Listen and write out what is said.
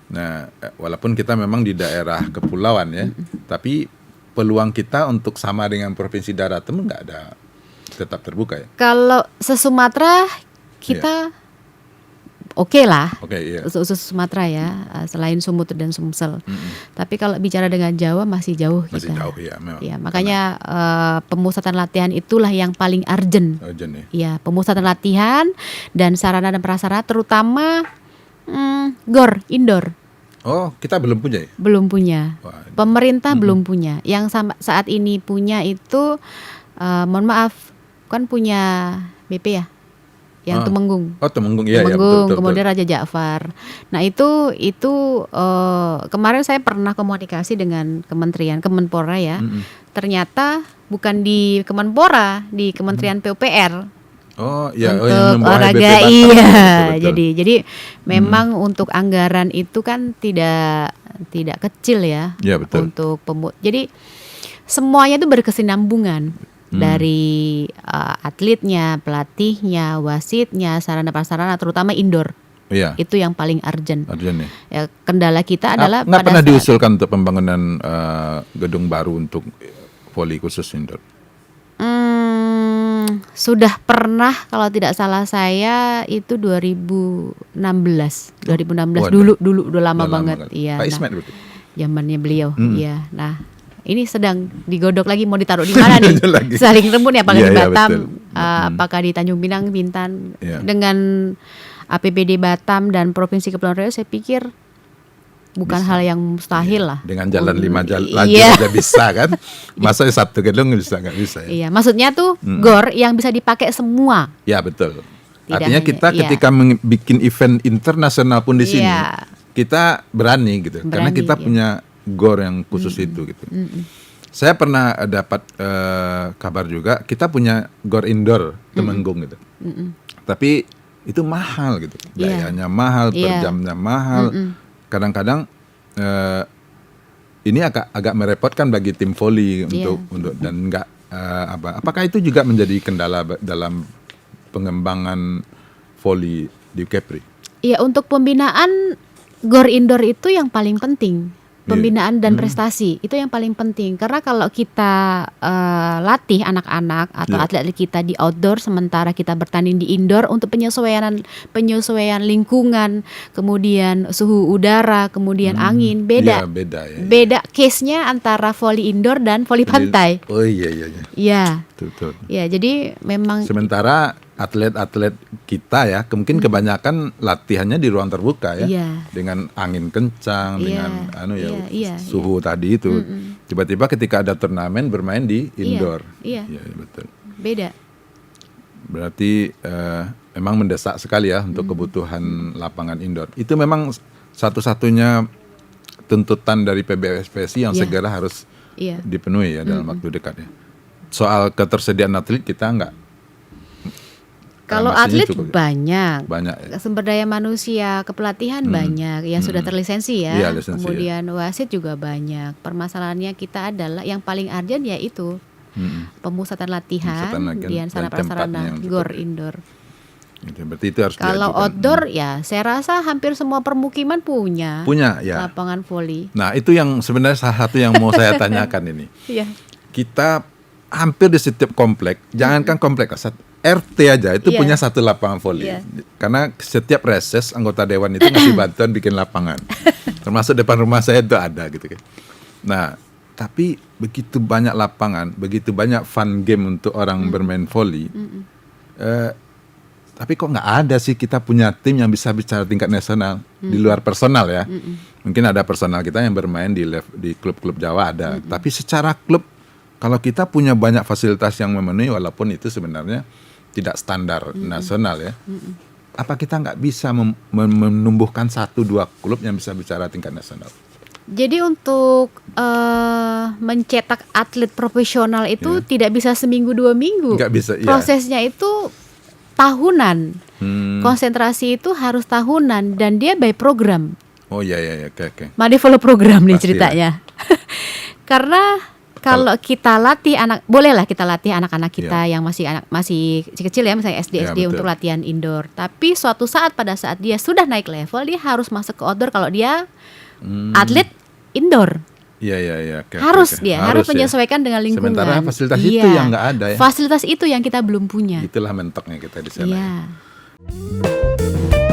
Nah, walaupun kita memang di daerah kepulauan ya, tapi peluang kita untuk sama dengan provinsi Daratan nggak ada, tetap terbuka ya. Kalau se-Sumatera kita oke lah. Oke, iya. Khusus Sumatera ya, selain Sumut dan Sumsel. Tapi kalau bicara dengan Jawa masih jauh Masih kita. jauh ya memang. Ya, makanya pemusatan latihan itulah yang paling urgent. Urgent ya. Ya, pemusatan latihan dan sarana dan prasarana terutama GOR indoor. Oh, kita belum punya ya? Belum punya. Wah, Pemerintah belum punya. Yang saat ini punya itu mohon maaf, kan punya BP ya? Yang Temenggung. Oh, Temenggung ya, Temenggung, betul. kemudian Raja Ja'far. Nah, itu kemarin saya pernah komunikasi dengan Kemenpora ya. Ternyata bukan di Kemenpora, di Kementerian PUPR. Oh, ya, Untuk yang membawahi olahraga, BP Batam. iya. Betul. Jadi memang untuk anggaran itu kan tidak kecil ya. Iya, betul. Untuk jadi semuanya itu berkesinambungan dari atletnya, pelatihnya, wasitnya, sarana prasarana terutama indoor. Iya. Itu yang paling urgent. Urgent ya. Ya, kendala kita adalah Nggak pernah diusulkan untuk pembangunan gedung baru untuk voli khusus indoor. Sudah pernah kalau tidak salah saya itu 2016 Waduh. dulu udah lama banget. Iya. Pak Ismet berarti. Zamannya beliau. Iya. Nah, ini sedang digodok lagi mau ditaruh di mana nih? Lagi. Saling rembun ya, apakah Iya, di iya, Batam, betul. apakah di Tanjung Pinang, Bintan. Iya. Dengan APBD Batam dan Provinsi Kepulauan Riau saya pikir bukan hal yang mustahil lah. Dengan jalan 5 jalan Iya. aja bisa kan? Masa satu gedung nggak bisa ya? Iya, maksudnya tuh GOR yang bisa dipakai semua. Ya betul. Tidak Artinya hanya- kita iya. ketika bikin event internasional pun di sini, Iya. kita berani gitu, karena Berani, kita iya. punya GOR yang khusus itu gitu. Saya pernah dapat kabar juga, kita punya GOR indoor Temenggung gitu. Tapi itu mahal gitu, Iya. biayanya mahal, per Iya. jamnya mahal. Kadang-kadang ini agak merepotkan bagi tim voli untuk dan enggak apakah itu juga menjadi kendala dalam pengembangan voli di Kepri? Iya, untuk pembinaan GOR indoor itu yang paling penting. Pembinaan dan prestasi itu yang paling penting, karena kalau kita latih anak-anak atau atlet kita di outdoor sementara kita bertanding di indoor, untuk penyesuaian lingkungan, kemudian suhu udara, kemudian angin beda. Iya, beda ya. Beda case-nya antara voli indoor dan voli pantai. Oh iya. Iya. Betul. Ya, jadi memang Sementara atlet-atlet kita ya, mungkin kebanyakan latihannya di ruang terbuka ya, Iya. dengan angin kencang, dengan iya, suhu tadi itu. Tiba-tiba ketika ada turnamen bermain di indoor. Iya. Iya, betul. beda. Berarti memang mendesak sekali ya untuk kebutuhan lapangan indoor. Itu memang satu-satunya tuntutan dari PBSPSI yang Iya. segera harus Iya. dipenuhi ya dalam waktu dekat ya. Soal ketersediaan atlet kita enggak. Kalau Masihnya atlet cukup, banyak ya. sumber daya manusia, kepelatihan banyak yang sudah terlisensi ya. Iya, lisensi, Kemudian wasit juga banyak. Permasalahannya kita adalah yang paling urgent yaitu pemusatan latihan Pemusatan latihan di dan sarana tempatnya prasarana yang GOR tepat. indoor. Gitu, berarti itu harus Kalau diajukan. outdoor ya saya rasa hampir semua permukiman punya ya. lapangan voli. Nah, itu yang sebenarnya salah satu yang mau saya tanyakan ini. Iya. Kita hampir di setiap komplek, jangankan komplek, RT aja itu Iya. punya satu lapangan voli. Iya. Karena setiap reses anggota dewan itu ngasih bantuan bikin lapangan. Termasuk depan rumah saya itu ada gitu kan. Nah, tapi begitu banyak lapangan, begitu banyak fun game untuk orang bermain voli. Tapi kok nggak ada sih kita punya tim yang bisa bicara tingkat nasional di luar personal ya. Mungkin ada personal kita yang bermain di klub-klub Jawa ada. Tapi secara klub, kalau kita punya banyak fasilitas yang memenuhi, walaupun itu sebenarnya tidak standar nasional ya. Apa kita nggak bisa menumbuhkan 1-2 klub yang bisa bicara tingkat nasional? Jadi untuk mencetak atlet profesional itu tidak bisa seminggu 2 minggu. Nggak bisa, iya. Prosesnya itu tahunan. Konsentrasi itu harus tahunan dan dia by program. Oh iya, oke. Money follow program nih Pasti ceritanya. Karena kalau kita latih bolehlah kita latih anak-anak kita yang masih kecil ya, misalnya SD Ya, betul. untuk latihan indoor. Tapi suatu saat pada saat dia sudah naik level, dia harus masuk ke outdoor kalau dia atlet indoor. Iya. Oke, Harus oke. dia harus ya. menyesuaikan dengan lingkungan. Sementara fasilitas Iya. itu yang nggak ada ya. Fasilitas itu yang kita belum punya. Itulah mentoknya kita di sana. Iya. Ya.